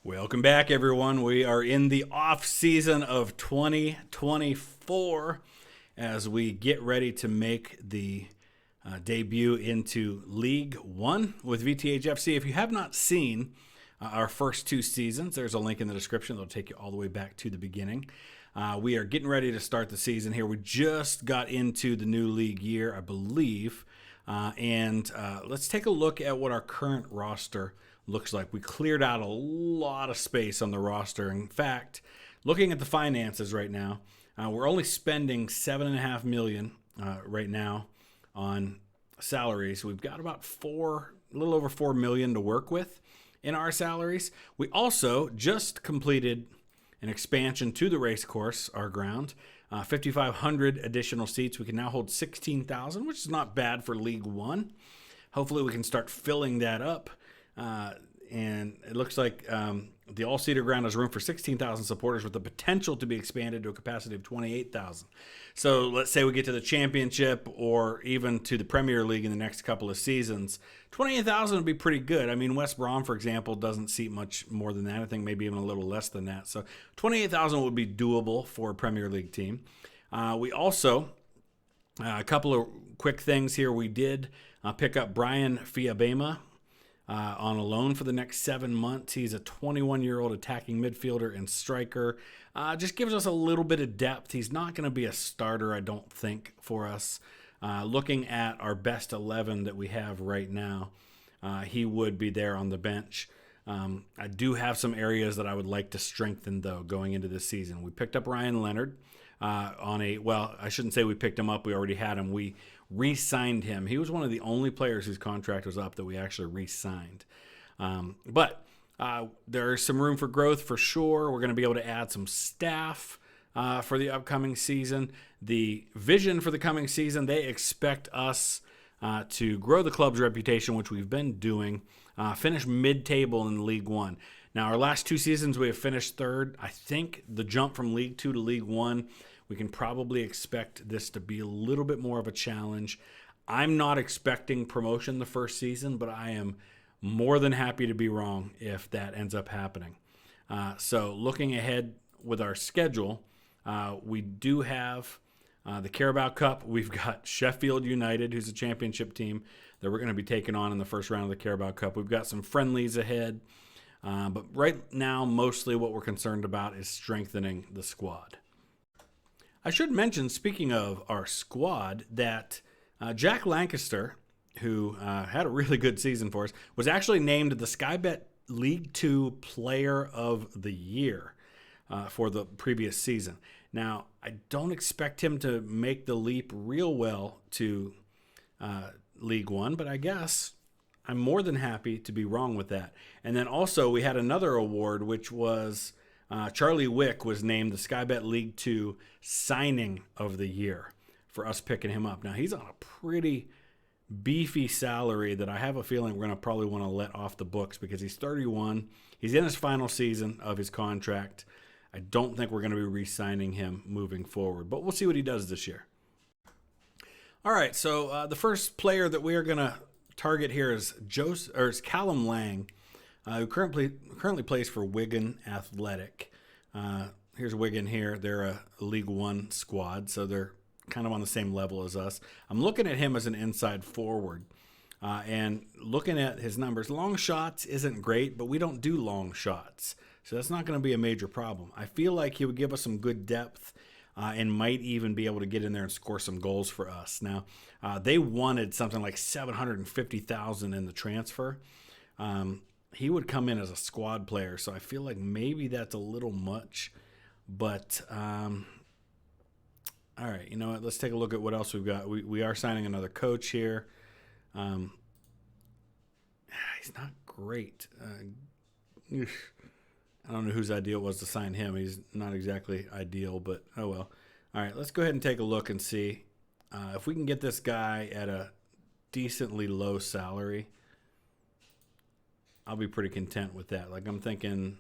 Welcome back, everyone. We are in the off season of 2024 as we get ready to make the debut into League One with VTH FC. If you have not seen our first two seasons, there's a link in the description that'll take you all the way back to the beginning. We are getting ready to start the season here. We just got into the new league year, I believe. And let's take a look at what our current roster looks like. We cleared out a lot of space on the roster. In fact, looking at the finances right now, we're only spending $7.5 million right now on salaries. We've got about a little over $4 million to work with in our salaries. We also just completed an expansion to the race course, our ground. 5,500 additional seats. We can now hold 16,000, which is not bad for League One. Hopefully we can start filling that up. And it looks like the all-seater ground has room for 16,000 supporters with the potential to be expanded to a capacity of 28,000. So let's say we get to the championship or even to the Premier League in the next couple of seasons. 28,000 would be pretty good. I mean, West Brom, for example, doesn't seat much more than that. I think maybe even a little less than that. So 28,000 would be doable for a Premier League team. We also, a couple of quick things here. We did pick up Brian Fiabema on a loan for the next 7 months. He's a 21-year-old attacking midfielder and striker. Just gives us a little bit of depth. He's not going to be a starter, I don't think, for us. Looking at our best 11 that we have right now, he would be there on the bench. I do have some areas that I would like to strengthen, though, going into this season. We picked up Ryan Leonard I shouldn't say we picked him up. We already had him. We re-signed him. He was one of the only players whose contract was up that we actually re-signed. But there's some room for growth for sure. We're going to be able to add some staff for the upcoming season. The vision for the coming season, they expect us to grow the club's reputation, which we've been doing, finish mid-table in League One. Now, our last two seasons, we have finished third. I think the jump from League Two to League One, we can probably expect this to be a little bit more of a challenge. I'm not expecting promotion the first season, but I am more than happy to be wrong if that ends up happening. So looking ahead with our schedule, we do have the Carabao Cup. We've got Sheffield United, who's a championship team that we're going to be taking on in the first round of the Carabao Cup. We've got some friendlies ahead. But right now, mostly what we're concerned about is strengthening the squad. I should mention, speaking of our squad, that Jack Lancaster, who had a really good season for us, was actually named the Sky Bet League Two Player of the Year for the previous season. Now, I don't expect him to make the leap real well to League One, but I guess I'm more than happy to be wrong with that. And then also we had another award, which was Charlie Wick was named the Sky Bet League 2 Signing of the Year for us picking him up. Now, he's on a pretty beefy salary that I have a feeling we're going to probably want to let off the books because he's 31. He's in his final season of his contract. I don't think we're going to be re-signing him moving forward, but we'll see what he does this year. All right, so the first player that we are going to target here is Callum Lang, who currently plays for Wigan Athletic. Here's Wigan here. They're a League One squad, so they're kind of on the same level as us. I'm looking at him as an inside forward, and looking at his numbers. Long shots isn't great, but we don't do long shots, so that's not going to be a major problem. I feel like he would give us some good depth and might even be able to get in there and score some goals for us. Now, they wanted something like $750,000 in the transfer. He would come in as a squad player, so I feel like maybe that's a little much. But, all right, you know what? Let's take a look at what else we've got. We are signing another coach here. He's not great. I don't know whose idea it was to sign him. He's not exactly ideal, but oh well. All right, let's go ahead and take a look and see if we can get this guy at a decently low salary. I'll be pretty content with that. Like I'm thinking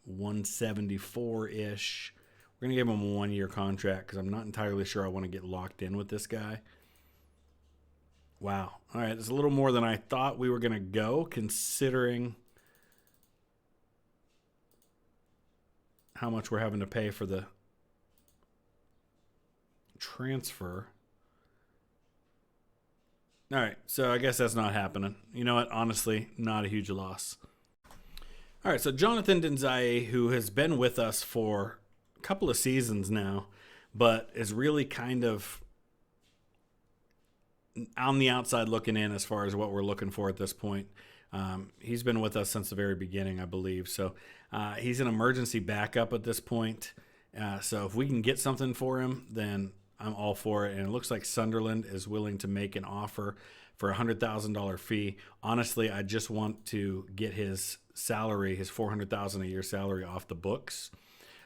174-ish. We're going to give him a 1-year contract because I'm not entirely sure I want to get locked in with this guy. Wow. All right, it's a little more than I thought we were going to go, considering how much we're having to pay for the transfer. All right, so I guess that's not happening. You know what? Honestly, not a huge loss. All right, so Jonathan Denzaye, who has been with us for a couple of seasons now, but is really kind of on the outside looking in as far as what we're looking for at this point. He's been with us since the very beginning, I believe. So he's an emergency backup at this point. So if we can get something for him, then I'm all for it. And it looks like Sunderland is willing to make an offer for a $100,000 fee. Honestly, I just want to get his salary, his $400,000 a year salary off the books.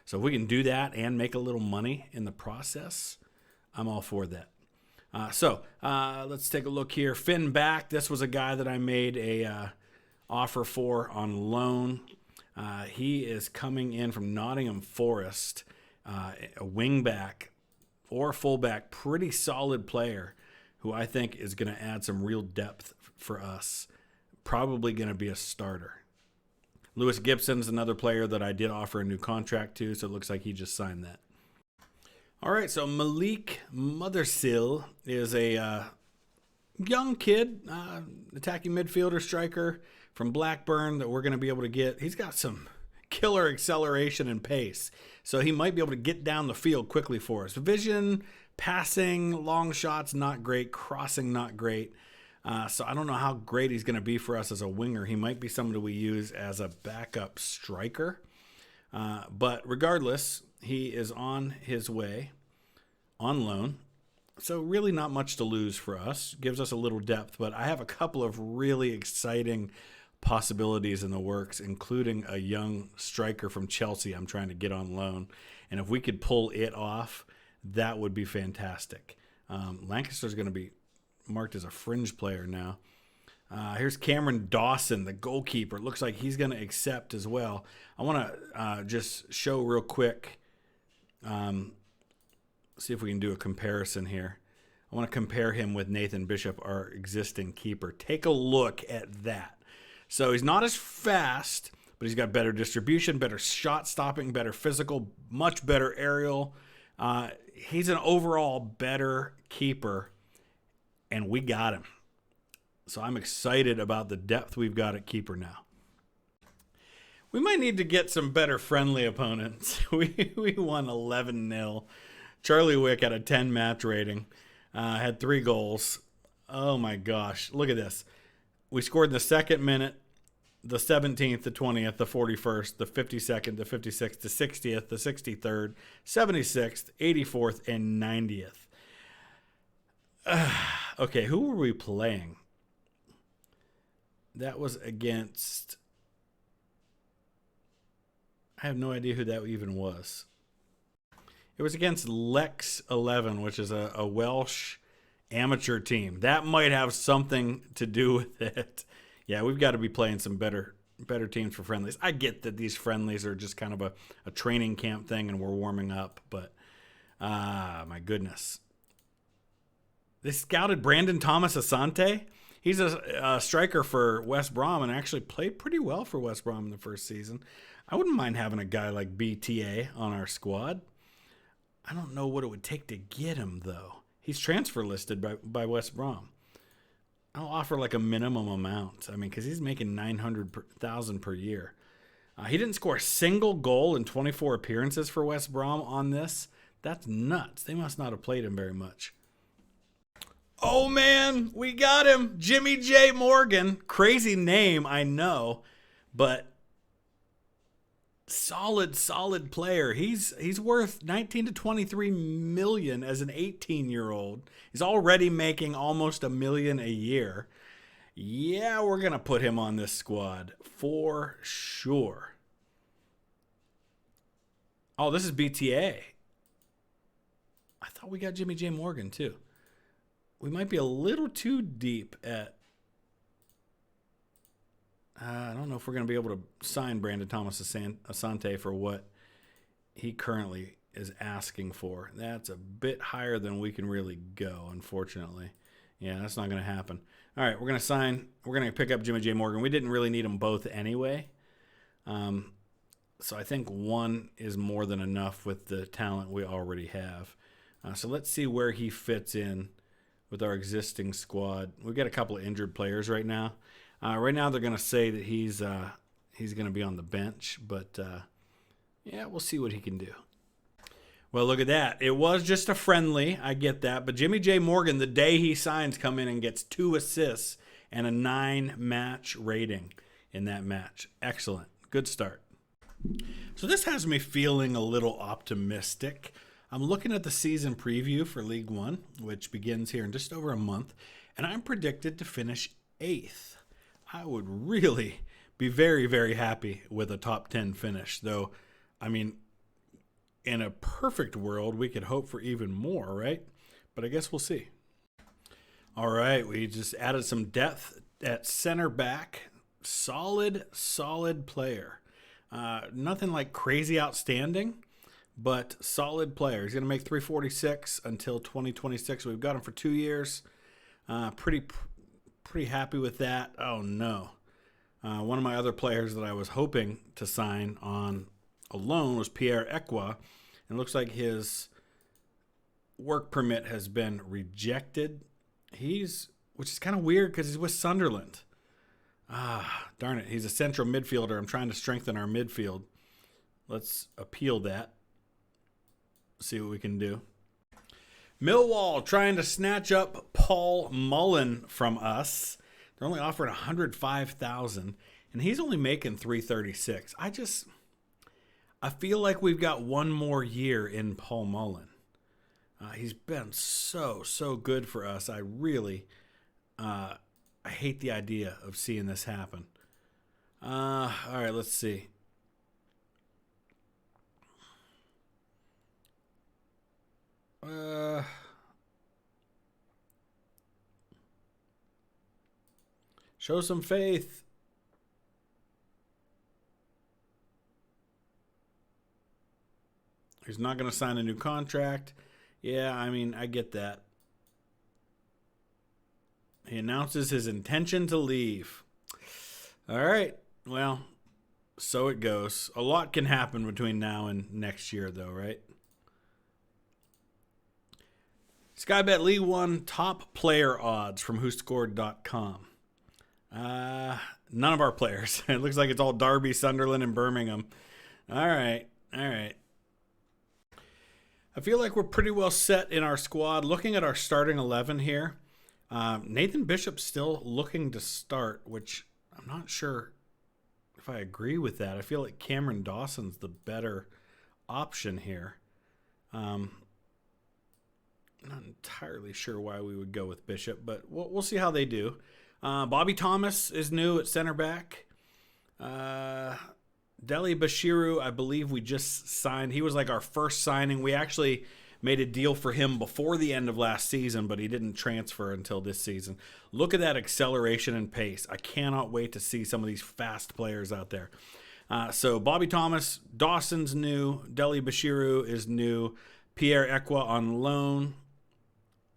So if we can do that and make a little money in the process, I'm all for that. So let's take a look here. Finn Back. This was a guy that I made a offer for on loan. He is coming in from Nottingham Forest, a wing back or fullback, pretty solid player who I think is going to add some real depth for us. Probably going to be a starter. Lewis Gibson's another player that I did offer a new contract to, so it looks like he just signed that. All right, so Malik Mothersill is a young kid, attacking midfielder striker from Blackburn that we're going to be able to get. He's got some killer acceleration and pace, so he might be able to get down the field quickly for us. Vision, passing, long shots, not great. Crossing, not great. So I don't know how great he's going to be for us as a winger. He might be somebody we use as a backup striker. But regardless, he is on his way on loan. So really not much to lose for us. Gives us a little depth. But I have a couple of really exciting possibilities in the works, including a young striker from Chelsea I'm trying to get on loan. And if we could pull it off, that would be fantastic. Lancaster's going to be marked as a fringe player now. Here's Cameron Dawson, the goalkeeper. Looks like he's going to accept as well. I want to just show real quick, see if we can do a comparison here. I want to compare him with Nathan Bishop, our existing keeper. Take a look at that. So he's not as fast, but he's got better distribution, better shot stopping, better physical, much better aerial. He's an overall better keeper, and we got him. So I'm excited about the depth we've got at keeper now. We might need to get some better friendly opponents. We won 11-0. Charlie Wick had a 10 match rating, had 3 goals. Oh my gosh, look at this. We scored in the 2nd minute, the 17th, the 20th, the 41st, the 52nd, the 56th, the 60th, the 63rd, 76th, 84th, and 90th. Okay, who were we playing? That was against... I have no idea who that even was. It was against Lex 11, which is a Welsh amateur team. That might have something to do with it. Yeah, we've got to be playing some better teams for friendlies. I get that these friendlies are just kind of a training camp thing and we're warming up, but my goodness. They scouted Brandon Thomas Asante. He's a striker for West Brom and actually played pretty well for West Brom in the first season. I wouldn't mind having a guy like BTA on our squad. I don't know what it would take to get him, though. He's transfer listed by West Brom. I'll offer like a minimum amount. I mean, because he's making $900,000 per year. He didn't score a single goal in 24 appearances for West Brom on this. That's nuts. They must not have played him very much. Oh, man, we got him. Jimmy J. Morgan. Crazy name, I know, but solid player. He's worth 19 to 23 million as an 18-year-old. He's already making almost $1 million a year. Yeah, we're going to put him on this squad for sure. Oh, this is BTA. I thought we got Jimmy J. Morgan too. We might be a little too deep at... I don't know if we're going to be able to sign Brandon Thomas Asante for what he currently is asking for. That's a bit higher than we can really go, unfortunately. Yeah, that's not going to happen. All right, we're going to pick up Jimmy J. Morgan. We didn't really need them both anyway. So I think one is more than enough with the talent we already have. So let's see where he fits in with our existing squad. We've got a couple of injured players right now. Right now they're going to say that he's going to be on the bench, but yeah, we'll see what he can do. Well, look at that. It was just a friendly. I get that. But Jimmy J. Morgan, the day he signs, come in and gets 2 assists and a 9-match rating in that match. Excellent. Good start. So this has me feeling a little optimistic. I'm looking at the season preview for League One, which begins here in just over a month, and I'm predicted to finish 8th. I would really be very, very happy with a top 10 finish, though, I mean, in a perfect world, we could hope for even more, right? But I guess we'll see. All right, we just added some depth at center back. Solid player. Nothing like crazy outstanding, but solid player. He's going to make 346 until 2026. We've got him for 2 years. Pretty happy with that. Oh, no. One of my other players that I was hoping to sign on a loan was Pierre Equa. And it looks like his work permit has been rejected. Which is kind of weird because he's with Sunderland. Darn it. He's a central midfielder. I'm trying to strengthen our midfield. Let's appeal that. See what we can do. Millwall trying to snatch up Paul Mullen from us. They're only offering $105,000, and he's only making $336. I feel like we've got one more year in Paul Mullen. He's been so good for us. I hate the idea of seeing this happen. All right, let's see. Show some faith. He's not going to sign a new contract. Yeah, I mean, I get that. He announces his intention to leave. All right. Well, so it goes. A lot can happen between now and next year, though, right? Skybet League One top player odds from WhoScored.com. None of our players. It looks like it's all Derby, Sunderland, and Birmingham. All right. I feel like we're pretty well set in our squad. Looking at our starting 11 here, Nathan Bishop's still looking to start, which I'm not sure if I agree with that. I feel like Cameron Dawson's the better option here. I'm not entirely sure why we would go with Bishop, but we'll see how they do. Bobby Thomas is new at center back. Deli Bashiru, I believe we just signed. He was like our first signing. We actually made a deal for him before the end of last season, but he didn't transfer until this season. Look at that acceleration and pace. I cannot wait to see some of these fast players out there. So Bobby Thomas, Dawson's new. Deli Bashiru is new. Pierre Equa on loan.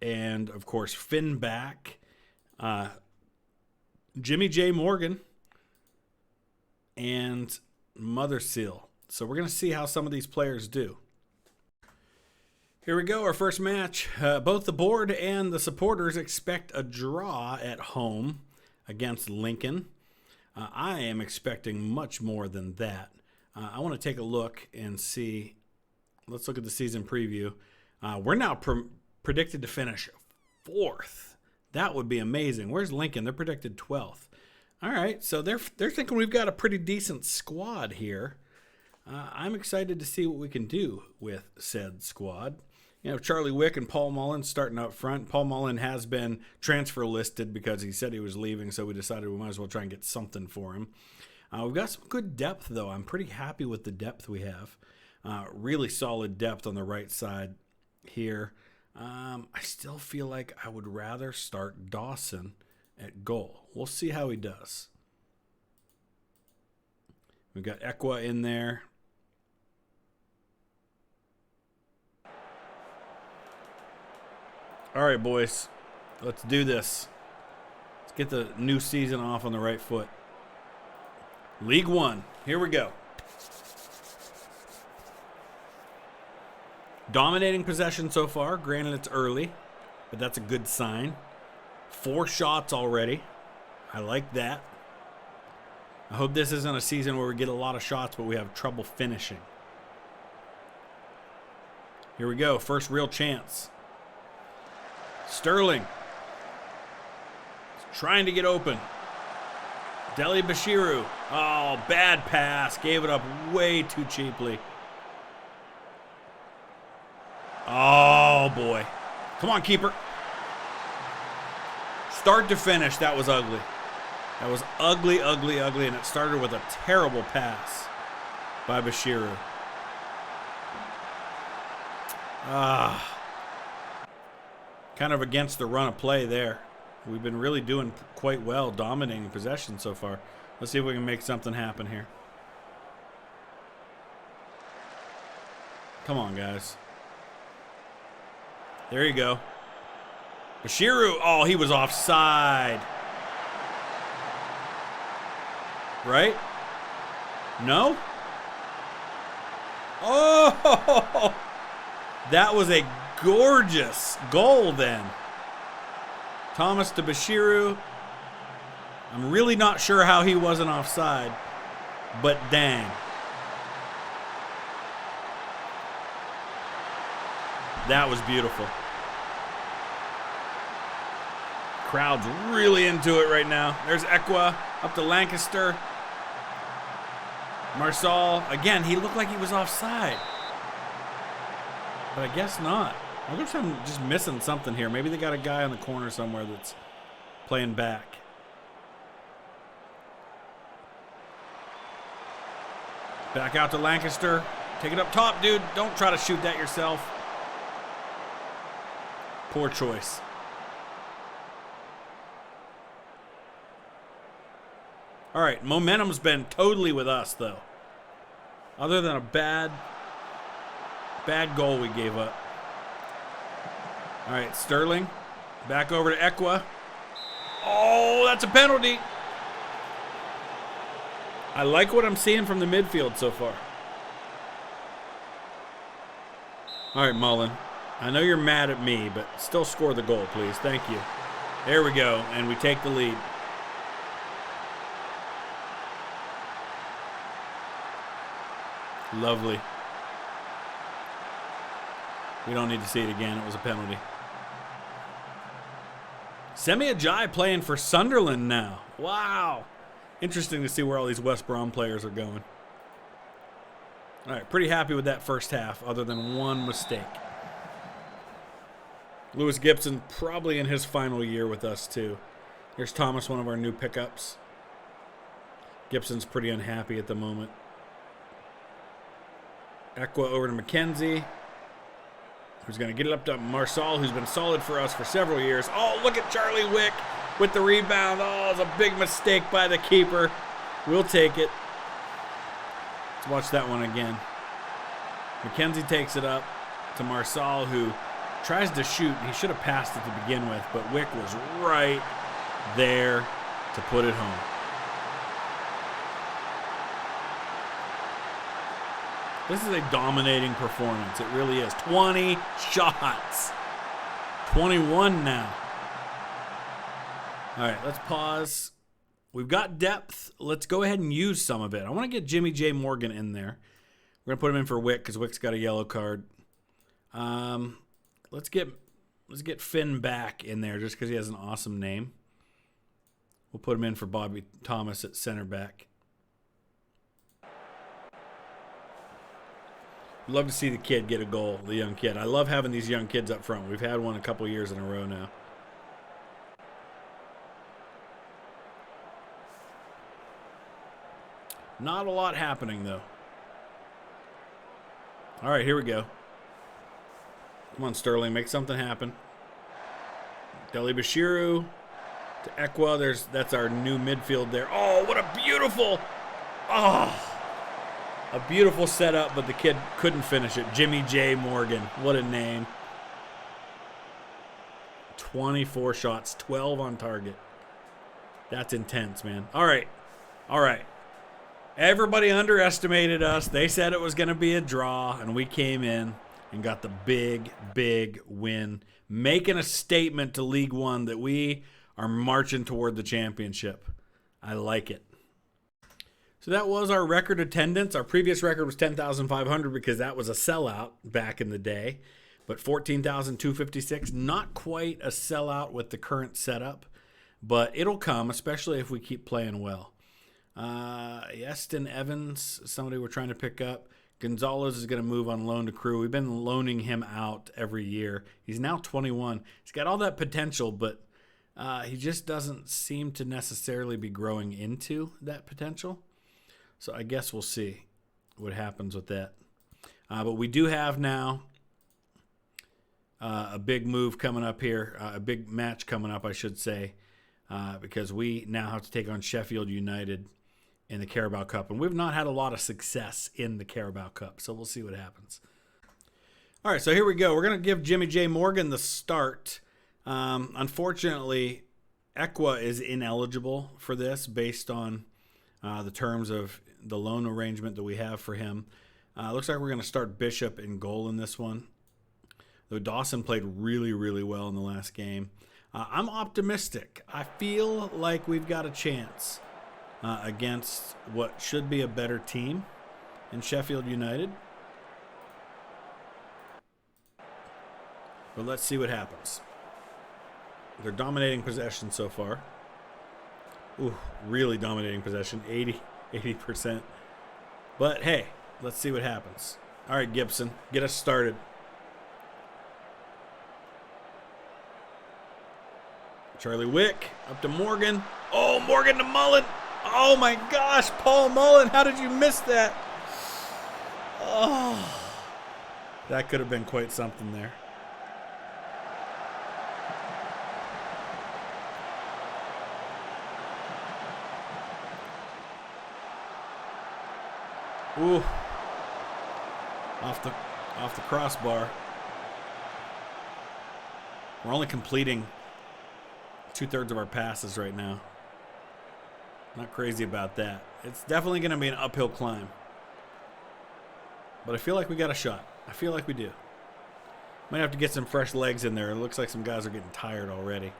And, of course, Finn back. Jimmy J. Morgan. And Mother Seal. So we're going to see how some of these players do. Here we go, our first match. Both the board and the supporters expect a draw at home against Lincoln. I am expecting much more than that. I want to take a look and see. Let's look at the season preview. We're now predicted to finish 4th. That would be amazing. Where's Lincoln? They're predicted 12th. All right, so they're thinking we've got a pretty decent squad here. I'm excited to see what we can do with said squad. You know, Charlie Wick and Paul Mullen starting up front. Paul Mullen has been transfer listed because he said he was leaving, so we decided we might as well try and get something for him. We've got some good depth, though. I'm pretty happy with the depth we have. Really solid depth on the right side here. I still feel like I would rather start Dawson at goal. We'll see how he does. We've got Equa in there. All right, boys. Let's do this. Let's get the new season off on the right foot. League One. Here we go. Dominating possession so far. Granted, it's early, but that's a good sign. 4 shots already. I like that. I hope this isn't a season where we get a lot of shots, but we have trouble finishing. Here we go. First real chance. Sterling. He's trying to get open. Deli Bashiru. Oh, bad pass. Gave it up way too cheaply. Oh, boy. Come on, keeper. Start to finish, that was ugly. That was ugly, ugly, ugly, and it started with a terrible pass by Bashiru. Kind of against the run of play there. We've been really doing quite well, dominating possession so far. Let's see if we can make something happen here. Come on, guys. There you go. Bashiru, oh, he was offside. Right? No? Oh, that was a gorgeous goal then. Thomas to Bashiru. I'm really not sure how he wasn't offside, but dang. That was beautiful. Crowd's really into it right now. There's Ekwa up to Lancaster. Marsal, again, he looked like he was offside. But I guess not. I guess I'm just missing something here. Maybe they got a guy on the corner somewhere that's playing back. Back out to Lancaster. Take it up top, dude. Don't try to shoot that yourself. Poor choice. All right, momentum's been totally with us, though. Other than a bad goal we gave up. All right, Sterling. Back over to Ekwa. Oh, that's a penalty. I like what I'm seeing from the midfield so far. All right, Mullen. I know you're mad at me, but still score the goal, please. Thank you. There we go, and we take the lead. Lovely. We don't need to see it again. It was a penalty. Semi Ajayi playing for Sunderland now. Wow. Interesting to see where all these West Brom players are going. All right, pretty happy with that first half, other than one mistake. Lewis Gibson probably in his final year with us, too. Here's Thomas, one of our new pickups. Gibson's pretty unhappy at the moment. Ekwa over to McKenzie, who's going to get it up to Marsal, who's been solid for us for several years. Oh, look at Charlie Wick with the rebound. Oh, it's a big mistake by the keeper. We'll take it. Let's watch that one again. McKenzie takes it up to Marsal, who tries to shoot. He should have passed it to begin with, but Wick was right there to put it home. This is a dominating performance. It really is. 20 shots. 21 now. All right, let's pause. We've got depth. Let's go ahead and use some of it. I want to get Jimmy J. Morgan in there. We're going to put him in for Wick because Wick's got a yellow card. Let's get Finn back in there just because he has an awesome name. We'll put him in for Bobby Thomas at center back. Love to see the kid get a goal, the young kid. I love having these young kids up front. We've had one a couple years in a row now. Not a lot happening, though. All right, here we go. Come on, Sterling, make something happen. Deli Bashiru to Ekwa. That's our new midfield there. Oh, what a beautiful... Oh... A beautiful setup, but the kid couldn't finish it. Jimmy J. Morgan. What a name. 24 shots, 12 on target. That's intense, man. All right. All right. Everybody underestimated us. They said it was going to be a draw, and we came in, and got the big win, making a statement to League One that we are marching toward the championship. I like it. So that was our record attendance. Our previous record was 10,500 because that was a sellout back in the day. But 14,256, not quite a sellout with the current setup, but it'll come, especially if we keep playing well. Eston Evans, somebody we're trying to pick up. Gonzalez is going to move on loan to Crew. We've been loaning him out every year. He's now 21. He's got all that potential, but he just doesn't seem to necessarily be growing into that potential. So I guess we'll see what happens with that. But we do have now a big move coming up here, a big match coming up, I should say, because we now have to take on Sheffield United in the Carabao Cup. And we've not had a lot of success in the Carabao Cup, so we'll see what happens. All right, so here we go. We're going to give Jimmy J. Morgan the start. Unfortunately, Equa is ineligible for this based on the terms of the loan arrangement that we have for him. Looks like we're going to start Bishop in goal in this one. Though Dawson played really well in the last game. I'm optimistic. I feel like we've got a chance against what should be a better team in Sheffield United. But let's see what happens. They're dominating possession so far. Ooh, really dominating possession, 80%. But hey, let's see what happens. All right, Gibson, get us started. Charlie Wick up to Morgan. Oh, Morgan to Mullen. Oh my gosh, Paul Mullen, how did you miss that? Oh, that could have been quite something there. Ooh, off the crossbar. We're only completing 2/3 of our passes right now. Not crazy about that. It's definitely going to be an uphill climb. But I feel like we got a shot. I feel like we do. Might have to get some fresh legs in there. It looks like some guys are getting tired already.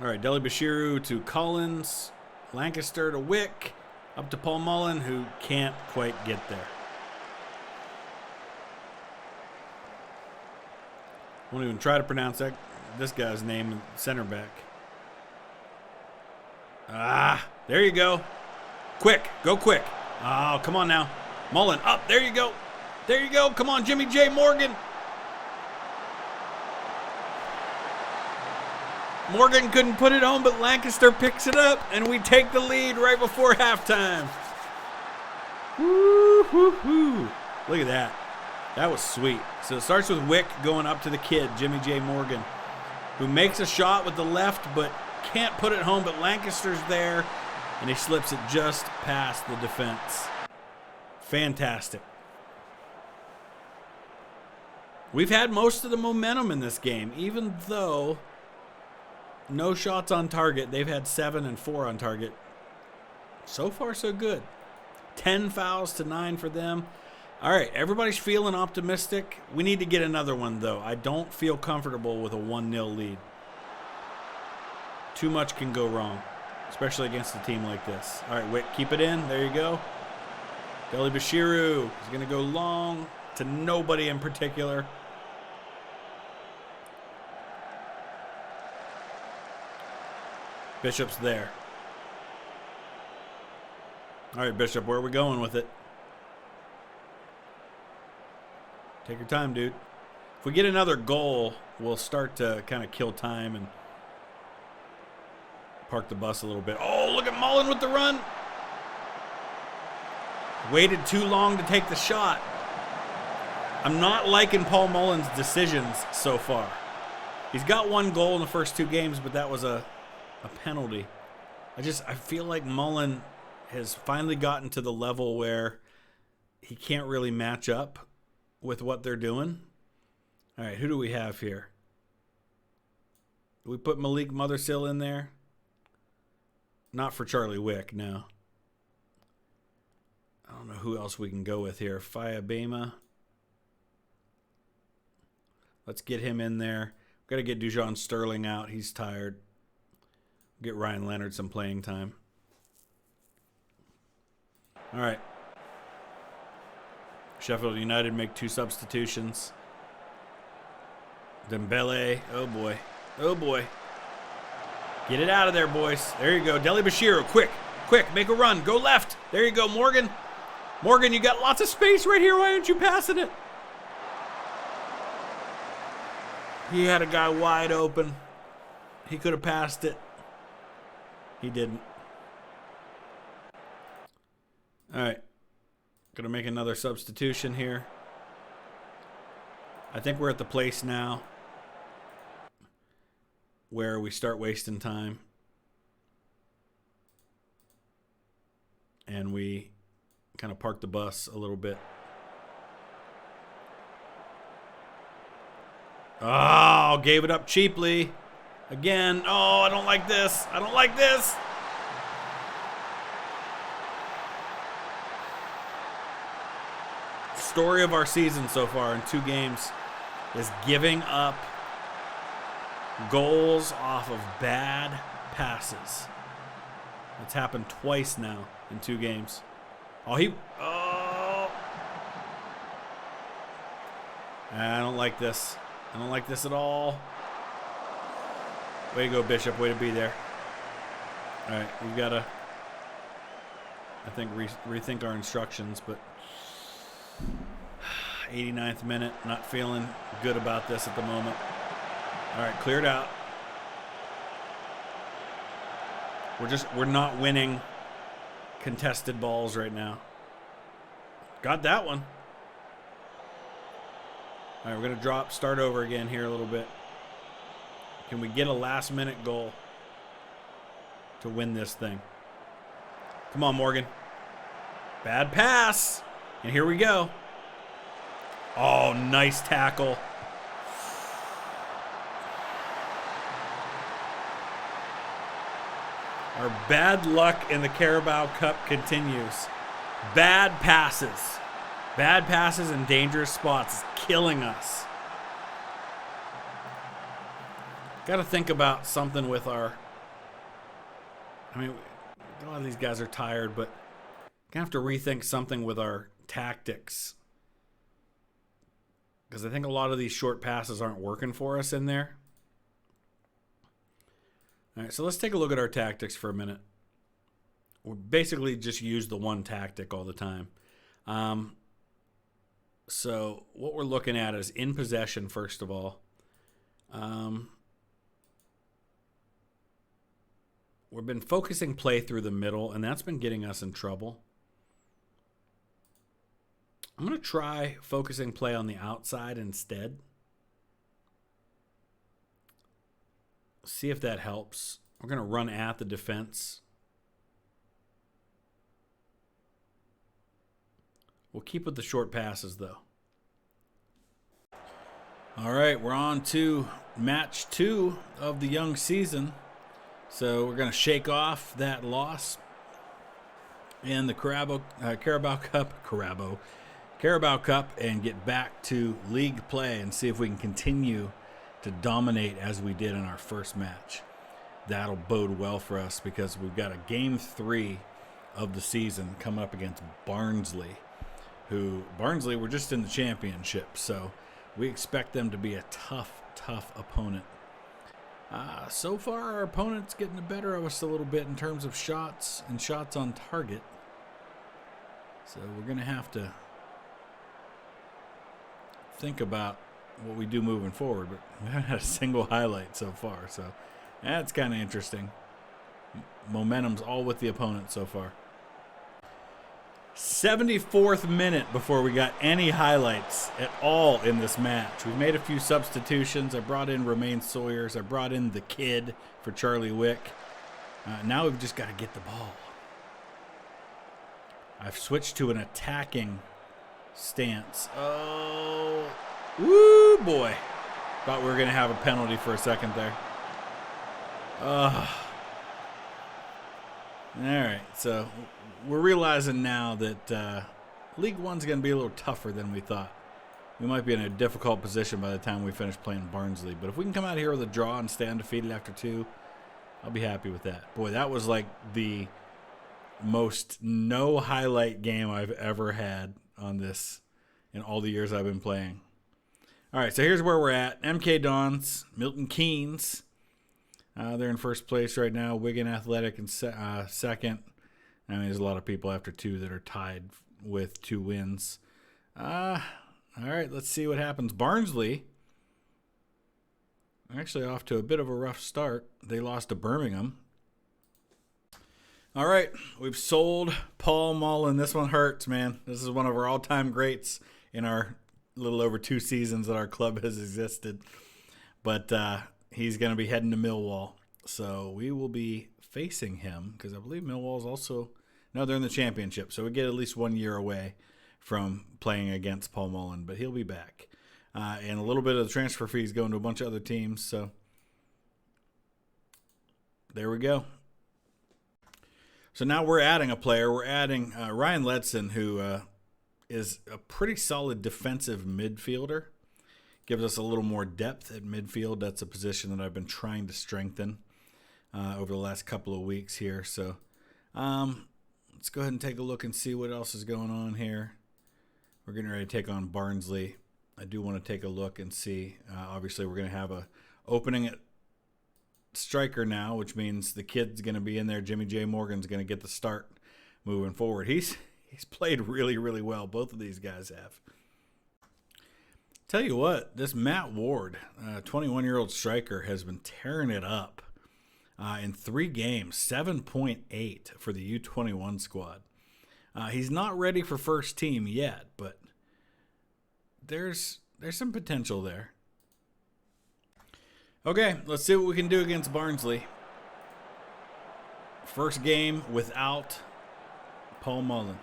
All right, Deli Bashiru to Collins. Lancaster to Wick. Up to Paul Mullen, who can't quite get there. Won't even try to pronounce this guy's name, center back. There you go. Quick, go quick. Oh, come on now. Mullen up, there you go. There you go, come on, Jimmy J. Morgan. Morgan couldn't put it home, but Lancaster picks it up, and we take the lead right before halftime. Woo-hoo-hoo. Look at that. That was sweet. So it starts with Wick going up to the kid, Jimmy J. Morgan, who makes a shot with the left but can't put it home, but Lancaster's there, and he slips it just past the defense. Fantastic. We've had most of the momentum in this game, even though no shots on target. They've had 7 and 4 on target. So far, so good. 10 fouls to 9 for them. All right, everybody's feeling optimistic. We need to get another one, though. I don't feel comfortable with a 1-0 lead. Too much can go wrong, especially against a team like this. All right, Wick, keep it in. There you go. Deli Bashiru is going to go long to nobody in particular. Bishop's there. All right, Bishop, where are we going with it? Take your time, dude. If we get another goal, we'll start to kind of kill time and park the bus a little bit. Oh, look at Mullen with the run. Waited too long to take the shot. I'm not liking Paul Mullen's decisions so far. He's got 1 goal in the first 2 games, but that was a penalty. I feel like Mullen has finally gotten to the level where he can't really match up with what they're doing. All right, who do we have here? Do we put Malik Mothersill in there? Not for Charlie Wick, no. I don't know who else we can go with here. Fiabema. Let's get him in there. Got to get Dujon Sterling out. He's tired. Get Ryan Leonard some playing time. All right. Sheffield United make 2 substitutions. Dembele. Oh, boy. Oh, boy. Get it out of there, boys. There you go. Deli Bashiru, quick. Quick, make a run. Go left. There you go, Morgan. Morgan, you got lots of space right here. Why aren't you passing it? He had a guy wide open. He could have passed it. He didn't. All right. Gonna make another substitution here. I think we're at the place now where we start wasting time. And we kind of park the bus a little bit. Oh, gave it up cheaply. Again. Oh, I don't like this. I don't like this. Story of our season so far in 2 games is giving up goals off of bad passes. It's happened twice now in 2 games. Oh. I don't like this. I don't like this at all. Way to go, Bishop. Way to be there. All right, we've got to, I think, rethink our instructions, but 89th minute, not feeling good about this at the moment. All right, cleared out. We're not winning contested balls right now. Got that one. All right, we're going to start over again here a little bit. Can we get a last-minute goal to win this thing? Come on, Morgan. Bad pass. And here we go. Oh, nice tackle. Our bad luck in the Carabao Cup continues. Bad passes. Bad passes in dangerous spots is killing us. Got to think about something with our... I mean, a lot of these guys are tired, but gonna have to rethink something with our tactics. Because I think a lot of these short passes aren't working for us in there. All right, so let's take a look at our tactics for a minute. We basically just use the one tactic all the time. So what we're looking at is in possession, first of all. We've been focusing play through the middle, and that's been getting us in trouble. I'm going to try focusing play on the outside instead. See if that helps. We're going to run at the defense. We'll keep with the short passes, though. All right, we're on to match 2 of the young season. So we're going to shake off that loss in the Carabao Cup and get back to league play and see if we can continue to dominate as we did in our first match. That'll bode well for us because we've got a game 3 of the season coming up against Barnsley, Barnsley were just in the championship, so we expect them to be a tough opponent. So far, our opponent's getting the better of us a little bit in terms of shots and shots on target. So we're going to have to think about what we do moving forward, but we haven't had a single highlight so far, so that's kind of interesting. Momentum's all with the opponent so far. 74th minute before we got any highlights at all in this match. We've made a few substitutions. I brought in Romain Sawyers. I brought in the kid for Charlie Wick. Now we've just got to get the ball. I've switched to an attacking stance. Oh, woo, boy. Thought we were going to have a penalty for a second there. All right, so we're realizing now that League One's going to be a little tougher than we thought. We might be in a difficult position by the time we finish playing Barnsley. But if we can come out here with a draw and stay undefeated after 2, I'll be happy with that. Boy, that was like the most no highlight game I've ever had on this in all the years I've been playing. All right, so here's where we're at. MK Dons, Milton Keynes. They're in first place right now. Wigan Athletic in second. I mean, there's a lot of people after 2 that are tied with 2 wins. All right, let's see what happens. Barnsley are actually off to a bit of a rough start. They lost to Birmingham. All right, we've sold Paul Mullen. This one hurts, man. This is one of our all-time greats in our little over 2 seasons that our club has existed. But he's going to be heading to Millwall. So we will be facing him because I believe Millwall's also – no, they're in the championship. So we get at least 1 year away from playing against Paul Mullen. But he'll be back. And a little bit of the transfer fees going to a bunch of other teams. So there we go. So now we're adding a player. We're adding Ryan Ledson, who is a pretty solid defensive midfielder. Gives us a little more depth at midfield. That's a position that I've been trying to strengthen over the last couple of weeks here. So let's go ahead and take a look and see what else is going on here. We're getting ready to take on Barnsley. I do want to take a look and see. Obviously, we're going to have a opening at striker now, which means the kid's going to be in there. Jimmy J. Morgan's going to get the start moving forward. He's played really, really well. Both of these guys have. Tell you what, this Matt Ward, 21-year-old striker, has been tearing it up in 3 games, 7.8 for the U21 squad. He's not ready for first team yet, but there's some potential there. Okay, let's see what we can do against Barnsley. First game without Paul Mullen.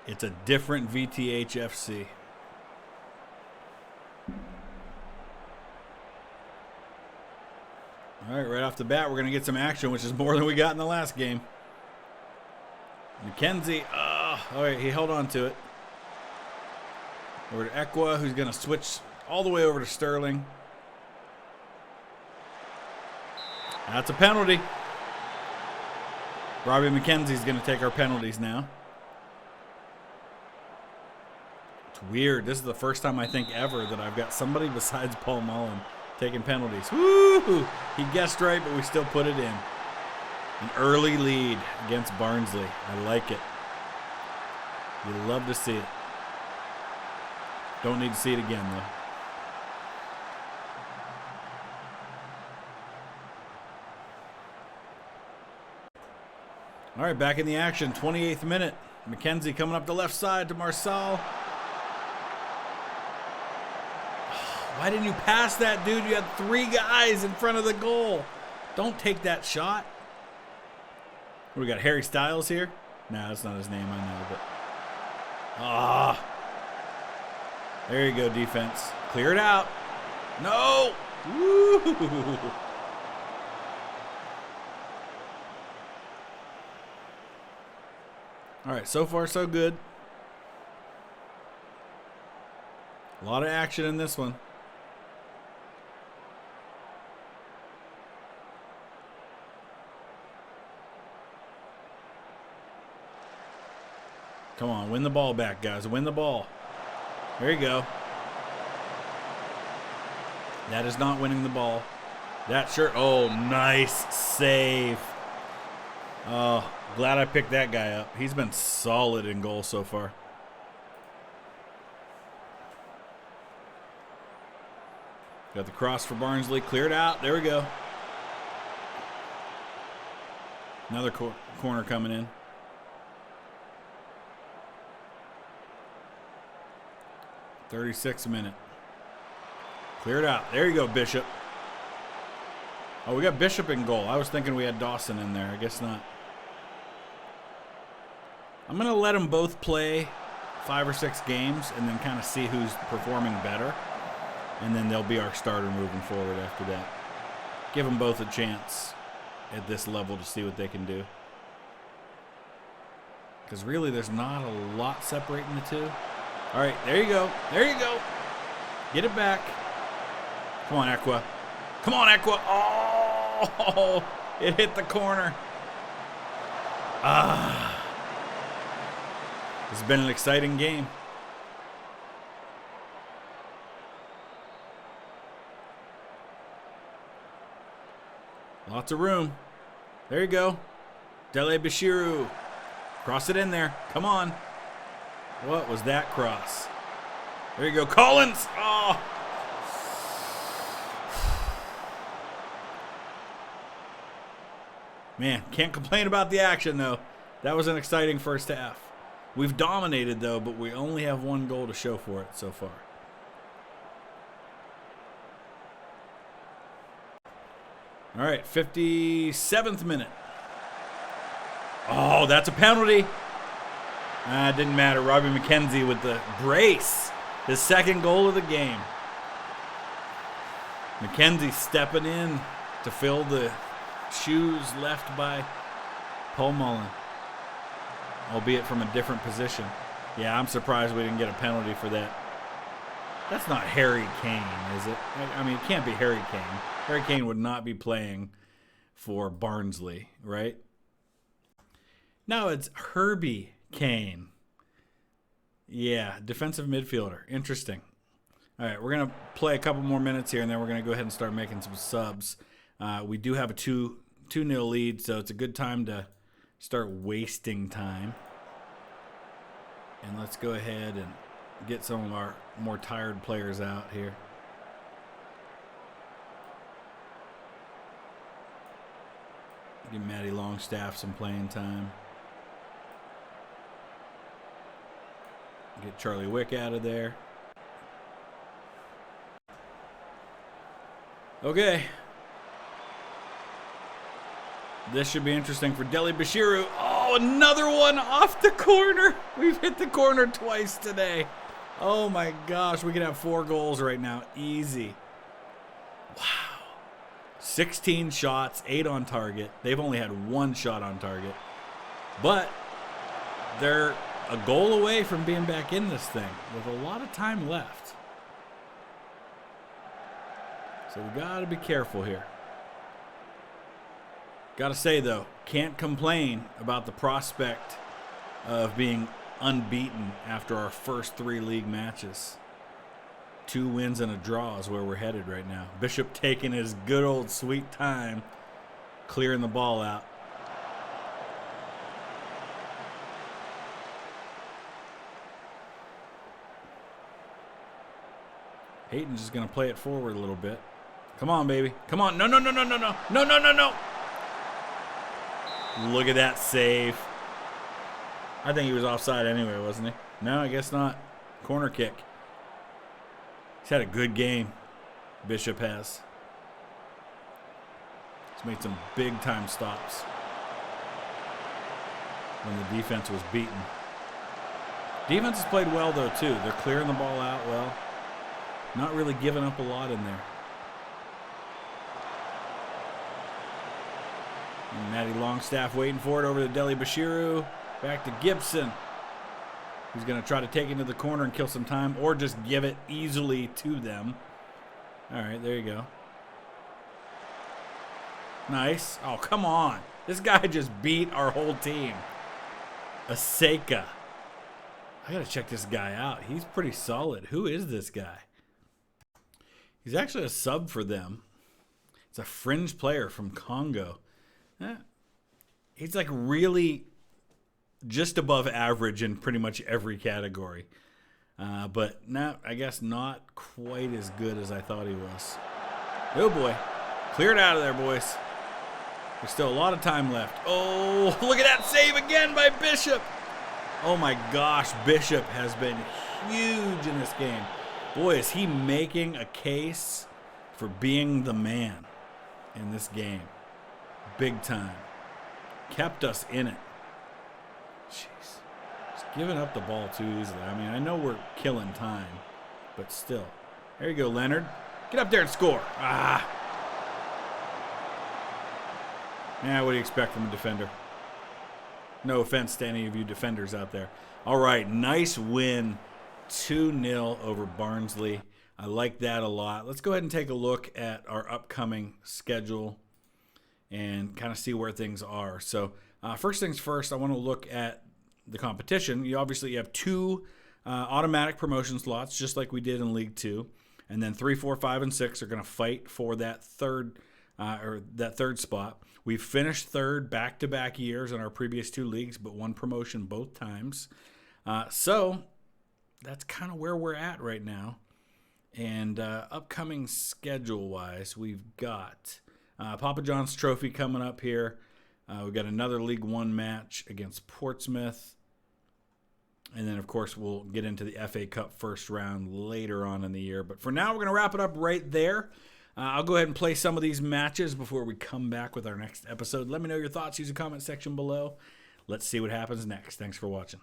It's a different VTH FC. All right, right off the bat, we're going to get some action, which is more than we got in the last game. McKenzie, all right, he held on to it. Over to Ekwa, who's going to switch all the way over to Sterling. That's a penalty. Robbie McKenzie's going to take our penalties now. It's weird. This is the first time I think ever that I've got somebody besides Paul Mullen taking penalties. Woo! He guessed right, but we still put it in. An early lead against Barnsley. I like it. You love to see it. Don't need to see it again, though. All right, back in the action, 28th minute. McKenzie coming up the left side to Marsal. Why didn't you pass that, dude? You had 3 guys in front of the goal. Don't take that shot. What, we got Harry Styles here? Nah, that's not his name, I know, but... there you go, defense. Clear it out. No! Woo! All right, so far so good. A lot of action in this one. Come on, win the ball back, guys. Win the ball. There you go. That is not winning the ball. That sure. Oh, nice save. Oh, glad I picked that guy up. He's been solid in goal so far. Got the cross for Barnsley. Cleared out. There we go. Another corner coming in. 36th minute. Cleared out. There you go, Bishop. Oh, we got Bishop in goal. I was thinking we had Dawson in there. I guess not. I'm going to let them both play 5 or 6 games and then kind of see who's performing better. And then they'll be our starter moving forward after that. Give them both a chance at this level to see what they can do. Because really, there's not a lot separating the two. All right, there you go. There you go. Get it back. Come on, Equa. Come on, Equa. Oh, it hit the corner. It's been an exciting game. Lots of room. There you go. Dele Bashiru. Cross it in there. Come on. What was that cross? There you go. Collins. Oh. Man, can't complain about the action, though. That was an exciting first half. We've dominated, though, but we only have one goal to show for it so far. All right, 57th minute. Oh, that's a penalty. It didn't matter. Robbie McKenzie with the brace. His second goal of the game. McKenzie stepping in to fill the shoes left by Paul Mullen. Albeit from a different position. Yeah, I'm surprised we didn't get a penalty for that. That's not Harry Kane, is it? I mean, it can't be Harry Kane. Harry Kane would not be playing for Barnsley, right? No, it's Herbie Kane. Yeah, defensive midfielder. Interesting. All right, we're going to play a couple more minutes here, and then we're going to go ahead and start making some subs. We do have a 2-0 lead, so it's a good time to start wasting time. And let's go ahead and get some of our more tired players out here. Give Matty Longstaff some playing time. Get Charlie Wick out of there. Okay. This should be interesting for Dele Bashiru. Oh, another one off the corner. We've hit the corner twice today. Oh my gosh, we could have 4 goals right now. Easy. Wow. 16 shots, 8 on target. They've only had 1 shot on target. But they're a goal away from being back in this thing with a lot of time left. So we got to be careful here. Got to say, though, can't complain about the prospect of being unbeaten after our first 3 league matches. 2 wins and a draw is where we're headed right now. Bishop taking his good old sweet time, clearing the ball out. Hayton's just going to play it forward a little bit. Come on, baby. Come on. No. No. Look at that save. I think he was offside anyway, wasn't he? No, I guess not. Corner kick. He's had a good game. Bishop has. He's made some big-time stops when the defense was beaten. Defense has played well, though, too. They're clearing the ball out well. Not really giving up a lot in there. And Matty Longstaff waiting for it over to Dele Bashiru. Back to Gibson. He's going to try to take it into the corner and kill some time, or just give it easily to them. All right, there you go. Nice. Oh, come on. This guy just beat our whole team. Aseka. I got to check this guy out. He's pretty solid. Who is this guy? He's actually a sub for them. It's a fringe player from Congo. He's like really just above average in pretty much every category. But I guess not quite as good as I thought he was. Oh, boy. Clear it out of there, boys. There's still a lot of time left. Oh, look at that save again by Bishop. Oh, my gosh. Bishop has been huge in this game. Boy, is he making a case for being the man in this game. Big time. Kept us in it. Jeez. Just giving up the ball too easily. I mean, I know we're killing time, but still. There you go, Leonard. Get up there and score. Yeah, what do you expect from a defender? No offense to any of you defenders out there. All right, nice win, 2-0 over Barnsley. I like that a lot. Let's go ahead and take a look at our upcoming schedule and kind of see where things are. So first things first, I want to look at the competition. You have 2 automatic promotion slots, just like we did in League 2. And then 3, 4, 5, and 6 are going to fight for that third spot. We've finished third back-to-back years in our previous 2 leagues, but won promotion both times. So that's kind of where we're at right now. And upcoming schedule-wise, we've got Papa John's Trophy coming up here. We've got another League 1 match against Portsmouth. And then, of course, we'll get into the FA Cup first round later on in the year. But for now, we're going to wrap it up right there. I'll go ahead and play some of these matches before we come back with our next episode. Let me know your thoughts. Use the comment section below. Let's see what happens next. Thanks for watching.